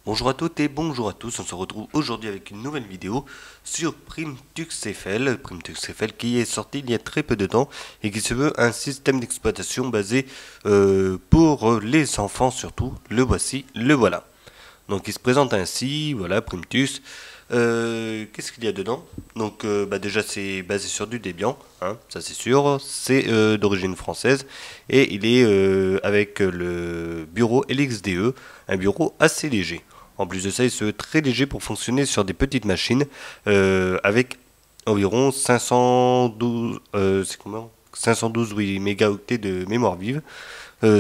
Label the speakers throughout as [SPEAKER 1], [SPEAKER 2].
[SPEAKER 1] Bonjour à toutes et bonjour à tous, on se retrouve aujourd'hui avec une nouvelle vidéo sur PrimTuxFL, PrimTuxFL qui est sorti il y a très peu de temps et qui se veut un système d'exploitation basé pour les enfants surtout, le voici, le voilà. Donc il se présente ainsi, voilà, Primtux. Qu'est-ce qu'il y a dedans? Donc déjà c'est basé sur du Debian, hein, ça c'est sûr, c'est d'origine française et il est avec le bureau LXDE, un bureau assez léger. En plus de ça, il se veut très léger pour fonctionner sur des petites machines avec environ 512, c'est combien? 512 oui, mégaoctets de mémoire vive.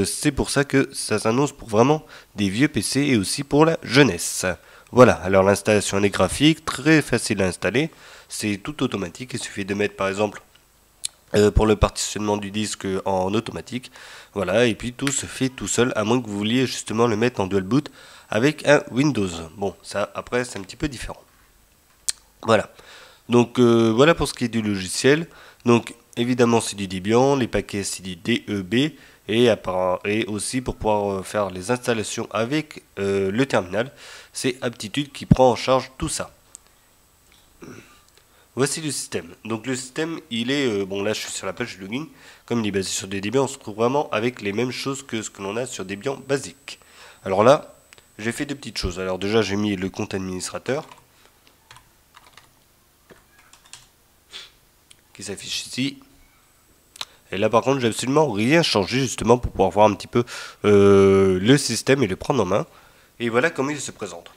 [SPEAKER 1] C'est pour ça que ça s'annonce pour vraiment des vieux PC et aussi pour la jeunesse. Voilà, alors l'installation est graphique, très facile à installer, c'est tout automatique, il suffit de mettre par exemple pour le partitionnement du disque en automatique, voilà, et puis tout se fait tout seul, à moins que vous vouliez justement le mettre en dual boot avec un Windows. Bon, ça après c'est un petit peu différent. Voilà. Donc voilà pour ce qui est du logiciel. Donc évidemment c'est du Debian, les paquets c'est du DEB et aussi pour pouvoir faire les installations avec le terminal, c'est Aptitude qui prend en charge tout ça. Voici le système. Donc le système, il est bon là je suis sur la page de login, comme il est basé sur des Debian, on se trouve vraiment avec les mêmes choses que ce que l'on a sur Debian basique. Alors là, j'ai fait deux petites choses. Alors déjà j'ai mis le compte administrateur qui s'affiche ici. Et là par contre j'ai absolument rien changé justement pour pouvoir voir un petit peu le système et le prendre en main. Et voilà comment il se présente.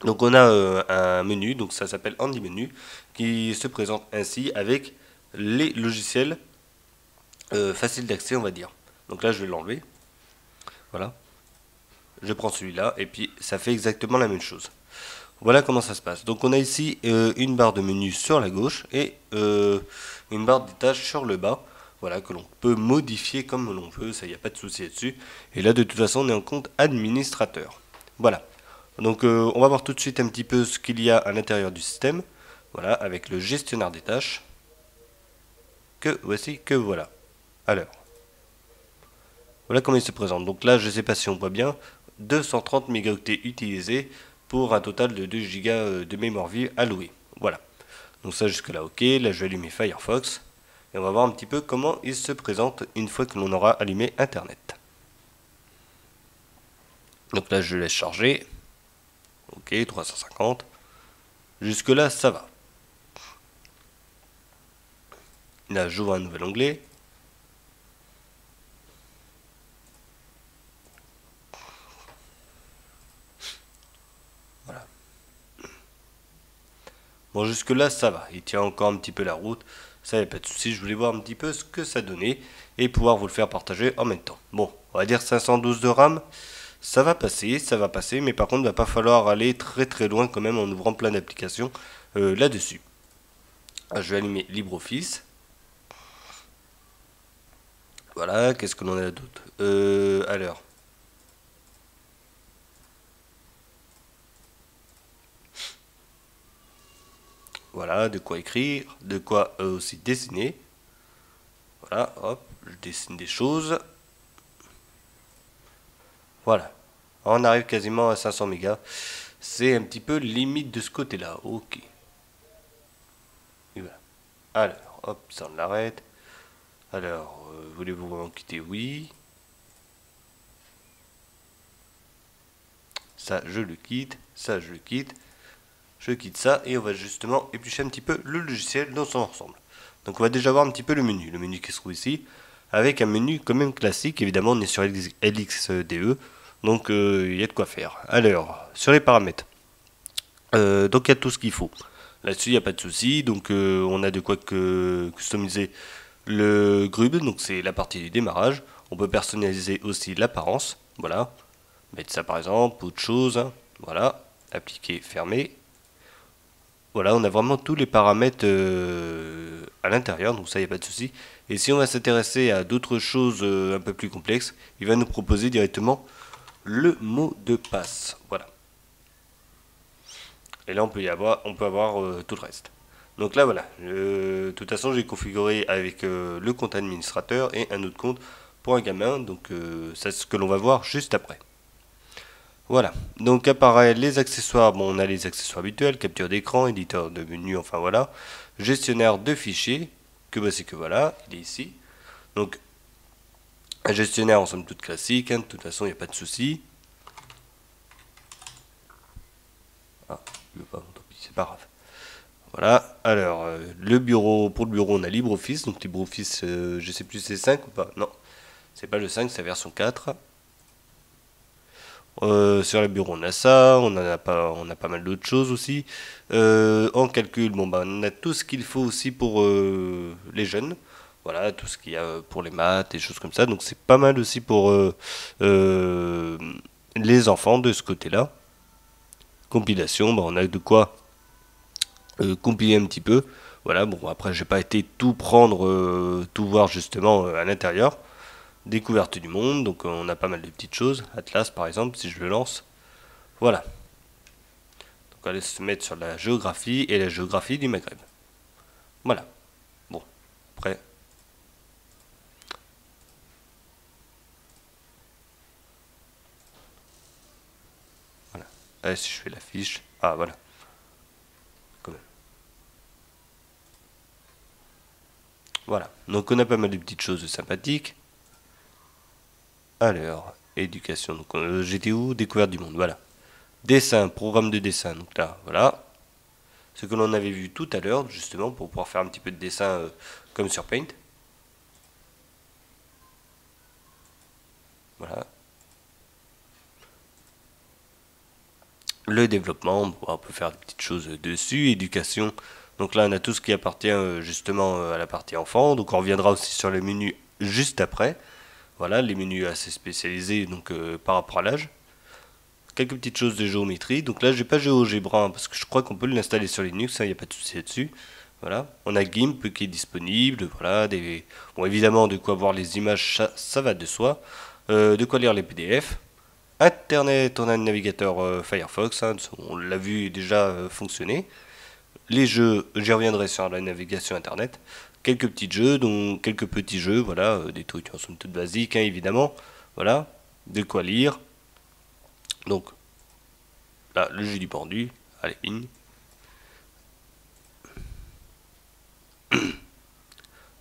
[SPEAKER 1] Donc on a un menu, donc ça s'appelle Handy Menu, qui se présente ainsi avec les logiciels faciles d'accès on va dire. Donc là je vais l'enlever. Voilà. Je prends celui-là et puis ça fait exactement la même chose. Voilà comment ça se passe. Donc on a ici une barre de menu sur la gauche et une barre des tâches sur le bas. Voilà, que l'on peut modifier comme l'on veut, ça y a pas de souci là-dessus. Et là de toute façon on est en compte administrateur. Voilà. Donc on va voir tout de suite un petit peu ce qu'il y a à l'intérieur du système. Voilà, avec le gestionnaire des tâches. Que voici, que voilà. Alors, voilà comment il se présente. Donc là, je ne sais pas si on voit bien, 230 mégaoctets utilisés pour un total de 2 Go de mémoire vive allouée. Voilà. Donc ça jusque là ok. Là je vais allumer Firefox. Et on va voir un petit peu comment il se présente une fois que l'on aura allumé Internet. Donc là je laisse charger. Ok, 350. Jusque là ça va. Là j'ouvre un nouvel onglet. Voilà. Bon jusque là ça va. Il tient encore un petit peu la route. Ça y a pas de souci. Je voulais voir un petit peu ce que ça donnait. Et pouvoir vous le faire partager en même temps. Bon, on va dire 512 de RAM. Ça va passer, mais par contre, il va pas falloir aller très très loin quand même en ouvrant plein d'applications là-dessus. Je vais allumer LibreOffice. Voilà, qu'est-ce que l'on a d'autre alors. Voilà, de quoi écrire, de quoi aussi dessiner. Voilà, hop, je dessine des choses. Voilà, on arrive quasiment à 500 mégas. C'est un petit peu limite de ce côté-là. Ok. Et voilà. Alors, hop, ça on l'arrête. Alors, voulez-vous vraiment quitter? Oui. Ça, je le quitte. Ça, je le quitte. Je quitte ça et on va justement éplucher un petit peu le logiciel dans son ensemble. Donc on va déjà voir un petit peu le menu qui se trouve ici, avec un menu quand même classique, évidemment on est sur LXDE, donc il y a de quoi faire. Alors, sur les paramètres, donc il y a tout ce qu'il faut. Là-dessus il n'y a pas de souci, donc on a de quoi customiser le GRUB, donc c'est la partie du démarrage. On peut personnaliser aussi l'apparence, voilà, mettre ça par exemple, autre chose, hein. Voilà, appliquer, fermer. Voilà, on a vraiment tous les paramètres à l'intérieur, donc ça, il n'y a pas de souci. Et si on va s'intéresser à d'autres choses un peu plus complexes, il va nous proposer directement le mot de passe. Voilà. Et là, on peut avoir tout le reste. Donc là, voilà. De toute façon, j'ai configuré avec le compte administrateur et un autre compte pour un gamin. Donc, c'est ce que l'on va voir juste après. Voilà, donc apparaît les accessoires, bon on a les accessoires habituels, capture d'écran, éditeur de menu, enfin voilà, gestionnaire de fichiers, que bah c'est que voilà, il est ici. Donc un gestionnaire en somme toute classique, hein, de toute façon il n'y a pas de souci. Ah, il veut pas, tant pis, c'est pas grave. Voilà, alors le bureau, pour le bureau on a LibreOffice, donc LibreOffice, je sais plus c'est 5 ou pas, non, c'est pas le 5, c'est la version 4. Sur le bureau, on a ça, on a pas mal d'autres choses aussi. En calcul, bon bah on a tout ce qu'il faut aussi pour les jeunes. Voilà, tout ce qu'il y a pour les maths et choses comme ça. Donc c'est pas mal aussi pour euh, les enfants de ce côté-là. Compilation, bah on a de quoi compiler un petit peu. Voilà, bon après j'ai pas été tout prendre, tout voir justement à l'intérieur. Découverte du monde, donc on a pas mal de petites choses. Atlas par exemple, si je le lance. Voilà. Donc on va se mettre sur la géographie et la géographie du Maghreb. Voilà. Bon, après. Voilà. Allez, si je fais la fiche. Ah, voilà. Quand même. Voilà. Donc on a pas mal de petites choses sympathiques. Alors, éducation. Donc j'étais où? Découverte du monde. Voilà. Dessin, programme de dessin. Donc là, voilà. Ce que l'on avait vu tout à l'heure, justement, pour pouvoir faire un petit peu de dessin comme sur Paint. Voilà. Le développement, bon, on peut faire des petites choses dessus. Éducation, donc là on a tout ce qui appartient justement à la partie enfant. Donc on reviendra aussi sur les menus juste après. Voilà, les menus assez spécialisés donc par rapport à l'âge. Quelques petites choses de géométrie. Donc là j'ai pas GeoGebra hein, parce que je crois qu'on peut l'installer sur Linux, il n'y a pas de souci là-dessus. Voilà, on a GIMP qui est disponible. Voilà, bon évidemment de quoi voir les images, ça va de soi. De quoi lire les PDF. Internet, on a un navigateur Firefox, hein, on l'a vu déjà fonctionner. Les jeux, j'y reviendrai sur la navigation Internet. Quelques petits jeux, donc quelques petits jeux, voilà, des trucs en somme toute basiques, hein, évidemment. Voilà, de quoi lire. Donc là, le jeu du pendu, allez, ligne.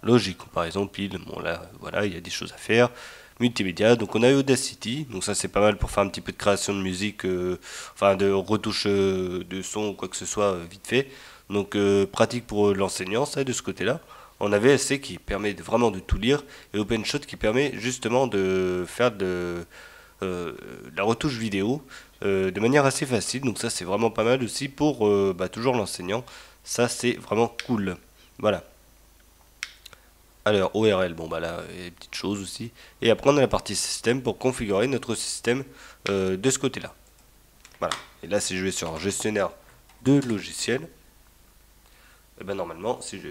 [SPEAKER 1] Logique, comparaison, pile, bon là, voilà, il y a des choses à faire. Multimédia, donc on a Audacity, donc ça c'est pas mal pour faire un petit peu de création de musique, enfin de retouche de son ou quoi que ce soit vite fait. Donc pratique pour l'enseignant, ça de ce côté-là. On a VSC qui permet vraiment de tout lire et OpenShot qui permet justement de faire la retouche vidéo de manière assez facile. Donc ça c'est vraiment pas mal aussi pour toujours l'enseignant. Ça c'est vraiment cool. Voilà. Alors, ORL, bon bah là, il y a des petites choses aussi. Et après, on a la partie système pour configurer notre système de ce côté-là. Voilà. Et là, si je vais sur un gestionnaire de logiciels, et ben normalement, si je,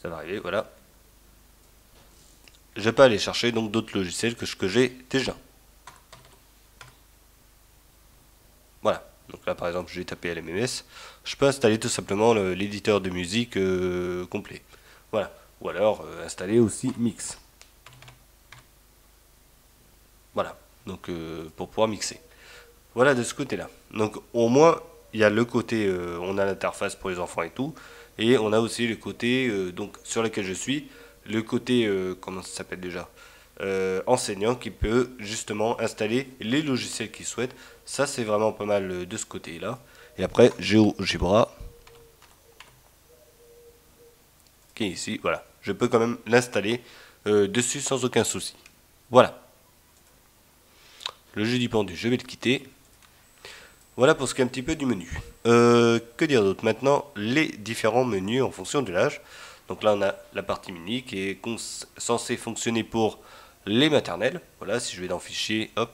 [SPEAKER 1] ça va arriver, voilà. Je peux aller chercher donc d'autres logiciels que j'ai déjà. Voilà. Donc là, par exemple, je vais taper LMMS. Je peux installer tout simplement l'éditeur de musique complet. Voilà. Ou alors installer aussi Mix. Voilà. Donc pour pouvoir mixer. Voilà de ce côté-là. Donc au moins, il y a le côté, on a l'interface pour les enfants et tout, et on a aussi le côté, donc sur lequel je suis, le côté, comment ça s'appelle déjà, enseignant qui peut justement installer les logiciels qu'il souhaite. Ça c'est vraiment pas mal de ce côté-là. Et après, GeoGebra, qui est ici, voilà. Je peux quand même l'installer dessus sans aucun souci. Voilà. Le jeu du pendu, je vais le quitter. Voilà pour ce qui est un petit peu du menu. Que dire d'autre? Maintenant, les différents menus en fonction de l'âge. Donc là, on a la partie mini qui est censée fonctionner pour les maternelles. Voilà, si je vais dans Fichier, hop,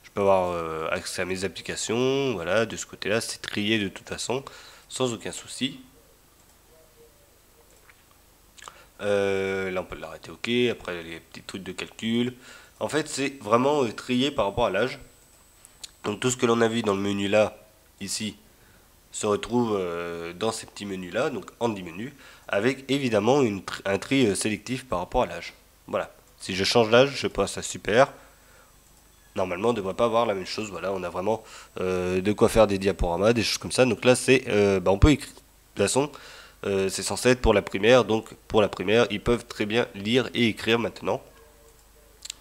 [SPEAKER 1] je peux avoir accès à mes applications. Voilà, de ce côté-là, c'est trié de toute façon, sans aucun souci. Là, on peut l'arrêter, ok. Après, les petits trucs de calcul. En fait, c'est vraiment trié par rapport à l'âge. Donc tout ce que l'on a vu dans le menu là, ici, se retrouve dans ces petits menus là, donc en 10 menus, avec évidemment un tri sélectif par rapport à l'âge. Voilà. Si je change l'âge, je passe à super. normalement on ne devrait pas avoir la même chose. Voilà, on a vraiment de quoi faire des diaporamas, des choses comme ça. Donc là, c'est, on peut écrire. De toute façon, c'est censé être pour la primaire, donc pour la primaire, ils peuvent très bien lire et écrire maintenant.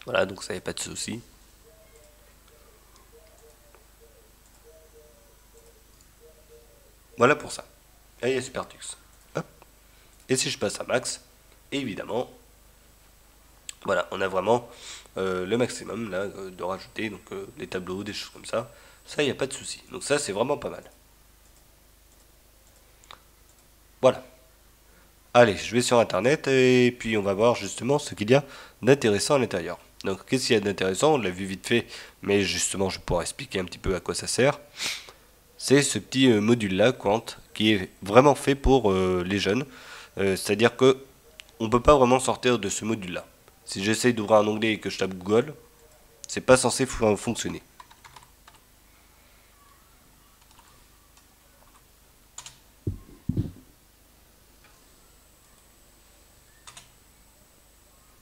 [SPEAKER 1] Voilà, donc ça n'y a pas de souci. Voilà pour ça. Là, il y a Supertux. Hop. Et si je passe à max, évidemment, voilà, on a vraiment le maximum là de rajouter, donc des tableaux, des choses comme ça. Ça, il n'y a pas de souci. Donc ça, c'est vraiment pas mal. Voilà. Allez, je vais sur internet et puis on va voir justement ce qu'il y a d'intéressant à l'intérieur. Donc qu'est-ce qu'il y a d'intéressant? On l'a vu vite fait, mais justement je pourrais expliquer un petit peu à quoi ça sert. C'est ce petit module là, Quant, qui est vraiment fait pour les jeunes. C'est-à-dire que on peut pas vraiment sortir de ce module là. Si j'essaye d'ouvrir un onglet et que je tape Google, c'est pas censé fonctionner.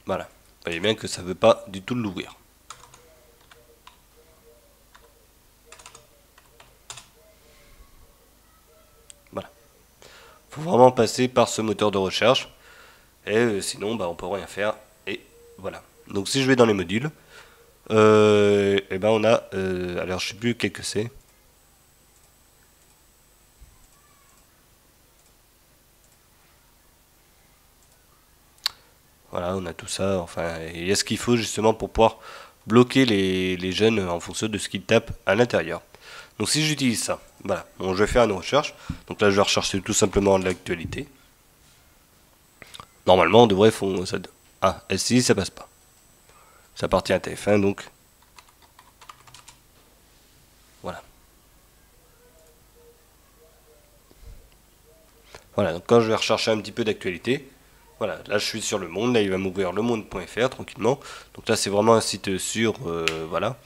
[SPEAKER 1] Voilà. Vous voyez bien que ça veut pas du tout l'ouvrir. Voilà. Faut vraiment passer par ce moteur de recherche. Et sinon, bah, on peut rien faire. Et voilà. Donc si je vais dans les modules, et ben on a, alors je sais plus quel que c'est. Voilà, on a tout ça. Enfin, il y a ce qu'il faut justement pour pouvoir bloquer les jeunes en fonction de ce qu'ils tapent à l'intérieur. Donc si j'utilise ça, voilà, bon, je vais faire une recherche. Donc là, je vais rechercher tout simplement l'actualité. Normalement, on devrait ça. Ah, SI, ça passe pas. Ça appartient à TF1, donc voilà. Voilà, donc quand je vais rechercher un petit peu d'actualité, voilà, là je suis sur Le Monde, là il va m'ouvrir lemonde.fr tranquillement. Donc là c'est vraiment un site sûr, voilà.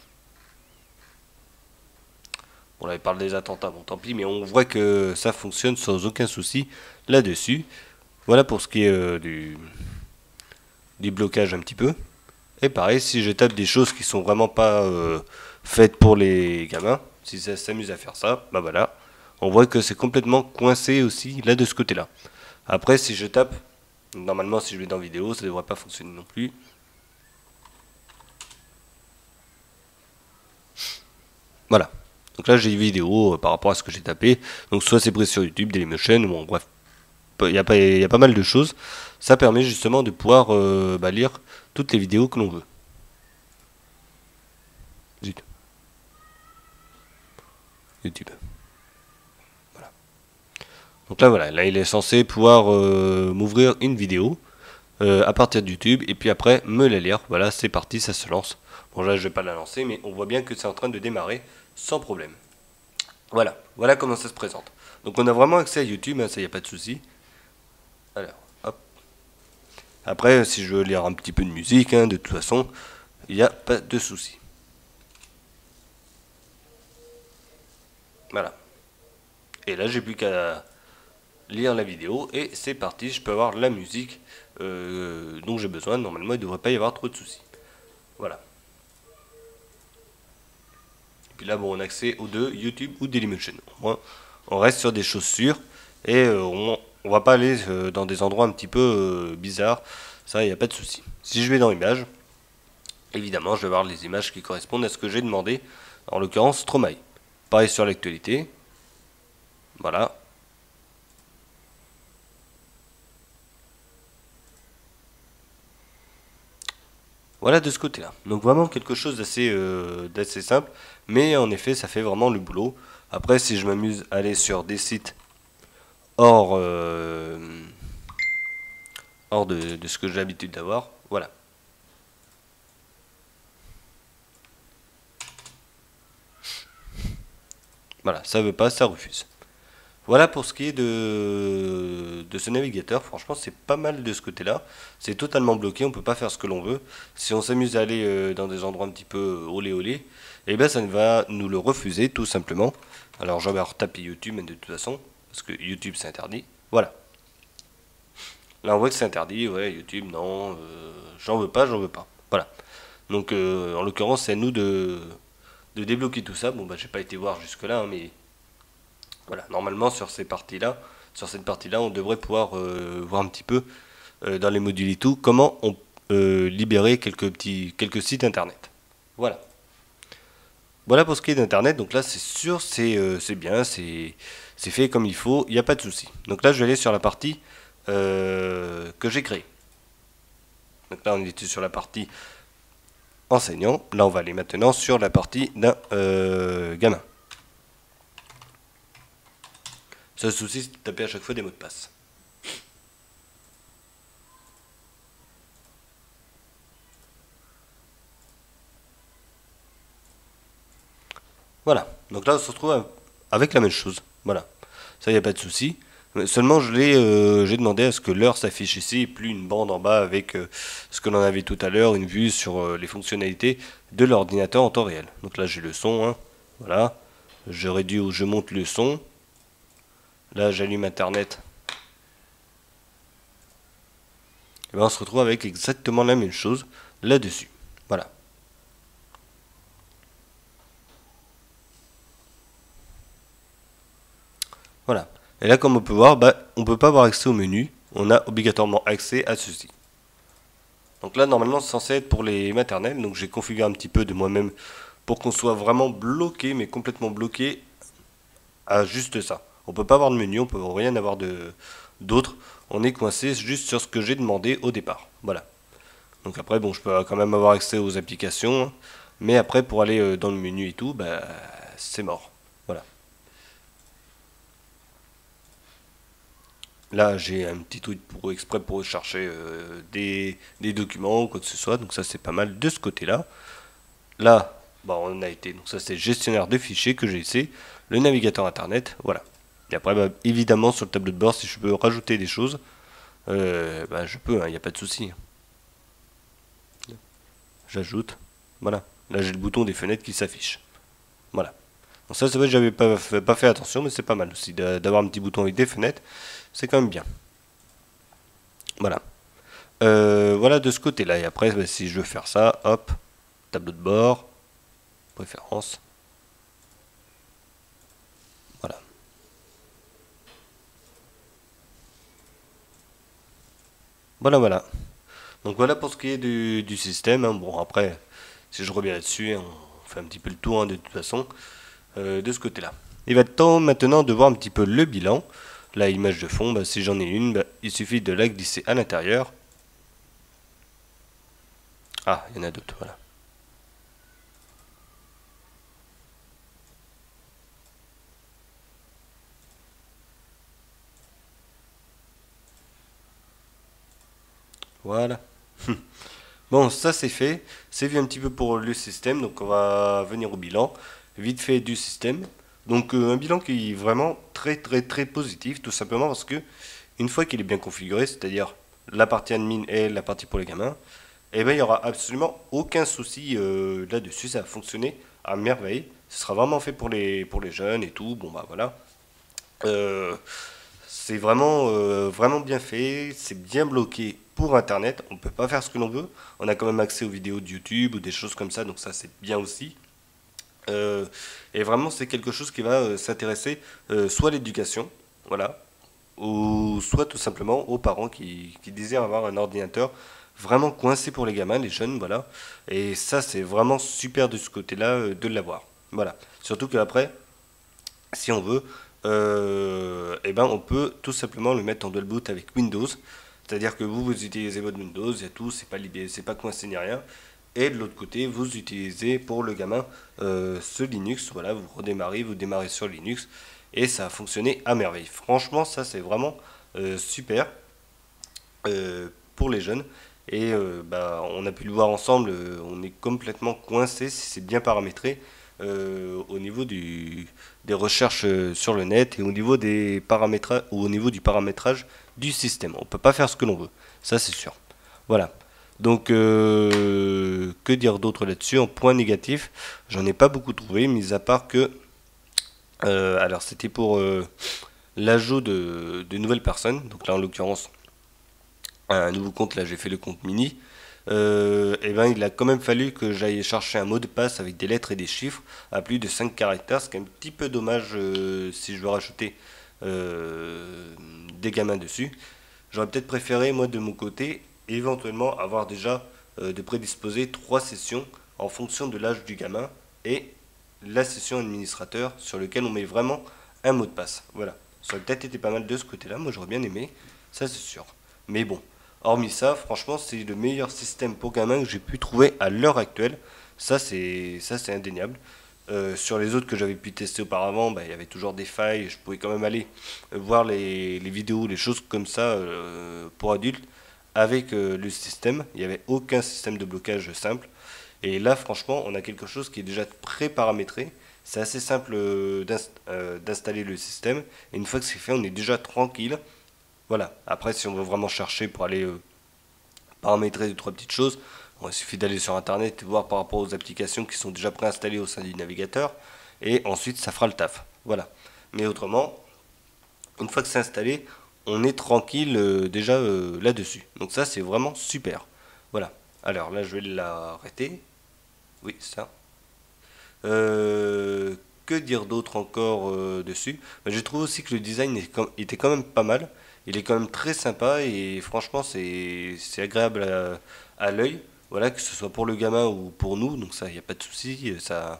[SPEAKER 1] Bon là il parle des attentats, bon tant pis, mais on voit que ça fonctionne sans aucun souci là-dessus. Voilà pour ce qui est du blocage un petit peu. Et pareil, si je tape des choses qui sont vraiment pas faites pour les gamins, si ça s'amuse à faire ça, bah voilà, on voit que c'est complètement coincé aussi là de ce côté-là. Après, si je tape, normalement si je vais dans vidéo, ça devrait pas fonctionner non plus. Voilà. Donc là j'ai une vidéo par rapport à ce que j'ai tapé. Donc soit c'est pris sur YouTube, Dailymotion, bon bref, il y a pas mal de choses. Ça permet justement de pouvoir lire toutes les vidéos que l'on veut. Zut. YouTube. Voilà. Donc là voilà, là il est censé pouvoir m'ouvrir une vidéo à partir de YouTube et puis après me la lire. Voilà, c'est parti, ça se lance. Bon là je vais pas la lancer, mais on voit bien que c'est en train de démarrer sans problème. Voilà, voilà comment ça se présente. Donc on a vraiment accès à YouTube, hein, ça y a pas de souci. Alors, hop. Après, si je veux lire un petit peu de musique, hein, de toute façon, il n'y a pas de souci. Voilà. Et là, j'ai plus qu'à lire la vidéo et c'est parti. Je peux avoir la musique dont j'ai besoin. Normalement, il ne devrait pas y avoir trop de soucis. Voilà. Et puis là, bon, on a accès aux deux, YouTube ou Dailymotion. Au moins, on reste sur des choses sûres et on va pas aller dans des endroits un petit peu bizarres. Ça, il n'y a pas de souci. Si je vais dans Images, évidemment, je vais voir les images qui correspondent à ce que j'ai demandé. En l'occurrence, Stromae. Pareil sur l'actualité. Voilà. Voilà de ce côté-là. Donc vraiment quelque chose d'assez simple, mais en effet ça fait vraiment le boulot. Après si je m'amuse à aller sur des sites hors, hors de ce que j'ai l'habitude d'avoir, voilà. Voilà, ça veut pas, ça refuse. Voilà pour ce qui est de ce navigateur. Franchement, c'est pas mal de ce côté-là. C'est totalement bloqué, on peut pas faire ce que l'on veut. Si on s'amuse à aller dans des endroits un petit peu olé olé, eh bien ça va nous le refuser tout simplement. Alors je vais retaper YouTube, mais de toute façon, parce que YouTube c'est interdit. Voilà. Là on voit que c'est interdit, ouais, YouTube, non, j'en veux pas, j'en veux pas. Voilà. Donc en l'occurrence c'est à nous de débloquer tout ça. Bon bah j'ai pas été voir jusque là, hein, mais voilà, normalement sur cette partie-là, on devrait pouvoir voir un petit peu dans les modules et tout comment on libérer quelques sites internet. Voilà. Voilà pour ce qui est d'internet. Donc là c'est sûr, c'est bien, c'est fait comme il faut, il n'y a pas de souci. Donc là je vais aller sur la partie que j'ai créée. Donc là on était sur la partie enseignant. Là on va aller maintenant sur la partie d'un gamin. Seul souci, c'est de taper à chaque fois des mots de passe. Voilà. Donc là, on se retrouve avec la même chose. Voilà. Ça, il n'y a pas de souci. Seulement, j'ai demandé à ce que l'heure s'affiche ici et plus une bande en bas avec ce que l'on avait tout à l'heure, une vue sur les fonctionnalités de l'ordinateur en temps réel. Donc là, j'ai le son. Hein. Voilà. Je réduis ou je monte le son. Là, j'allume Internet. Et bien, on se retrouve avec exactement la même chose là-dessus. Voilà. Voilà. Et là, comme on peut voir, bah, on ne peut pas avoir accès au menu. On a obligatoirement accès à ceci. Donc là, normalement, c'est censé être pour les maternelles. Donc j'ai configuré un petit peu de moi-même pour qu'on soit vraiment bloqué, mais complètement bloqué à juste ça. On peut pas avoir de menu, on peut rien avoir d'autre. On est coincé juste sur ce que j'ai demandé au départ. Voilà. Donc après, bon, je peux quand même avoir accès aux applications. Hein. Mais après, pour aller dans le menu et tout, bah, c'est mort. Voilà. Là, j'ai un petit truc pour exprès pour chercher des documents ou quoi que ce soit. Donc ça, c'est pas mal de ce côté-là. Là, bah, on a été. Donc ça, c'est le gestionnaire de fichiers que j'ai laissé. Le navigateur internet. Voilà. Et après, bah, évidemment, sur le tableau de bord, si je peux rajouter des choses, bah, je peux. Il n'y a pas de souci. J'ajoute. Voilà. Là, j'ai le bouton des fenêtres qui s'affiche. Voilà. Donc ça, c'est vrai que j'avais pas fait attention, mais c'est pas mal aussi d'avoir un petit bouton avec des fenêtres. C'est quand même bien. Voilà. Voilà de ce côté-là. Et après, bah, si je veux faire ça, hop, tableau de bord, préférences. Voilà. Voilà, voilà. Donc voilà pour ce qui est du système. Hein. Bon, après, si je reviens là-dessus, hein, on fait un petit peu le tour hein, de toute façon de ce côté-là. Il va être temps maintenant de voir un petit peu le bilan. La image de fond, bah, si j'en ai une, bah, il suffit de la glisser à l'intérieur. Ah, il y en a d'autres, voilà. Voilà. Bon, ça c'est fait. C'est vu un petit peu pour le système. Donc on va venir au bilan. Vite fait du système. Donc un bilan qui est vraiment très très très positif. Tout simplement parce que une fois qu'il est bien configuré, c'est-à-dire la partie admin et la partie pour les gamins, eh ben, il n'y aura absolument aucun souci là-dessus. Ça va fonctionner à merveille. Ce sera vraiment fait pour les jeunes et tout. Bon bah voilà. Euh, c'est vraiment bien fait, c'est bien bloqué pour Internet. On ne peut pas faire ce que l'on veut. On a quand même accès aux vidéos de YouTube ou des choses comme ça, donc ça c'est bien aussi. Euh, et vraiment c'est quelque chose qui va s'intéresser soit à l'éducation, voilà, ou soit tout simplement aux parents qui désirent avoir un ordinateur vraiment coincé pour les gamins, les jeunes, voilà. Et ça c'est vraiment super de ce côté-là de l'avoir. Voilà. Surtout qu'après, si on veut, eh ben on peut tout simplement le mettre en dual boot avec Windows. C'est-à-dire que vous utilisez votre Windows, il y a tout, c'est pas coincé ni rien. Et de l'autre côté, vous utilisez pour le gamin ce Linux. Voilà, vous redémarrez, vous démarrez sur Linux et ça a fonctionné à merveille. Franchement, ça c'est vraiment super pour les jeunes. Et bah, on a pu le voir ensemble, on est complètement coincé si c'est bien paramétré au niveau des recherches sur le net et au niveau des paramétrages ou au niveau du paramétrage du système. On peut pas faire ce que l'on veut, ça c'est sûr. Voilà. Donc que dire d'autre là-dessus en point négatif? J'en ai pas beaucoup trouvé, mis à part que alors c'était pour l'ajout de nouvelles personnes. Donc là en l'occurrence un nouveau compte, là j'ai fait le compte mini. et ben il a quand même fallu que j'aille chercher un mot de passe avec des lettres et des chiffres à plus de 5 caractères, ce qui est un petit peu dommage si je veux rajouter des gamins dessus. J'aurais peut-être préféré, moi de mon côté, éventuellement avoir déjà de prédisposer 3 sessions en fonction de l'âge du gamin et la session administrateur sur lequel on met vraiment un mot de passe. Voilà, ça aurait peut-être été pas mal de ce côté-là, moi j'aurais bien aimé, ça c'est sûr. Mais bon, hormis ça, franchement, c'est le meilleur système pour gamins que j'ai pu trouver à l'heure actuelle. Ça c'est indéniable. Sur les autres que j'avais pu tester auparavant, bah, il y avait toujours des failles. Je pouvais quand même aller voir les vidéos, les choses comme ça pour adultes avec le système. Il n'y avait aucun système de blocage simple. Et là, franchement, on a quelque chose qui est déjà pré-paramétré. C'est assez simple d'installer le système. Et une fois que c'est fait, on est déjà tranquille. Voilà. Après, si on veut vraiment chercher pour aller paramétrer deux, trois petites choses, bon, il suffit d'aller sur Internet et voir par rapport aux applications qui sont déjà préinstallées au sein du navigateur. Et ensuite, ça fera le taf. Voilà. Mais autrement, une fois que c'est installé, on est tranquille déjà là-dessus. Donc ça, c'est vraiment super. Voilà. Alors là, je vais l'arrêter. Oui, ça. Que dire d'autre encore dessus? Je trouve aussi que le design était quand même pas mal. Il est quand même très sympa et franchement c'est agréable à l'œil. Voilà, que ce soit pour le gamin ou pour nous, donc ça, il n'y a pas de souci. Ça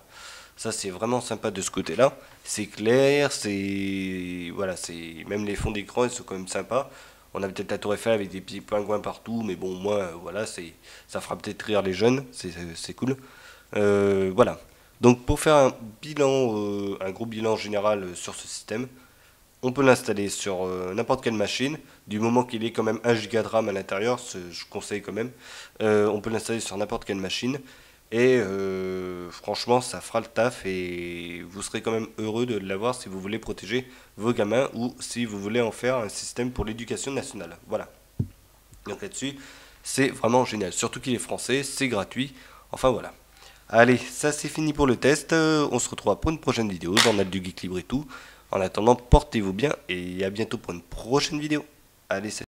[SPEAKER 1] c'est vraiment sympa de ce côté-là. C'est clair, c'est. Voilà, c'est. Même les fonds d'écran, ils sont quand même sympas. On a peut-être la tour Eiffel avec des petits pingouins partout, mais bon, moi, voilà, ça fera peut-être rire les jeunes, c'est cool. Voilà. Donc pour faire un gros bilan général sur ce système, on peut l'installer sur n'importe quelle machine, du moment qu'il ait quand même 1 giga de RAM à l'intérieur, je conseille quand même. On peut l'installer sur n'importe quelle machine, et franchement ça fera le taf, et vous serez quand même heureux de l'avoir si vous voulez protéger vos gamins, ou si vous voulez en faire un système pour l'éducation nationale. Voilà. Donc là-dessus, c'est vraiment génial. Surtout qu'il est français, c'est gratuit, enfin voilà. Allez, ça c'est fini pour le test. On se retrouvera pour une prochaine vidéo, journal du Geek Libre et tout. En attendant, portez-vous bien et à bientôt pour une prochaine vidéo. Allez, salut.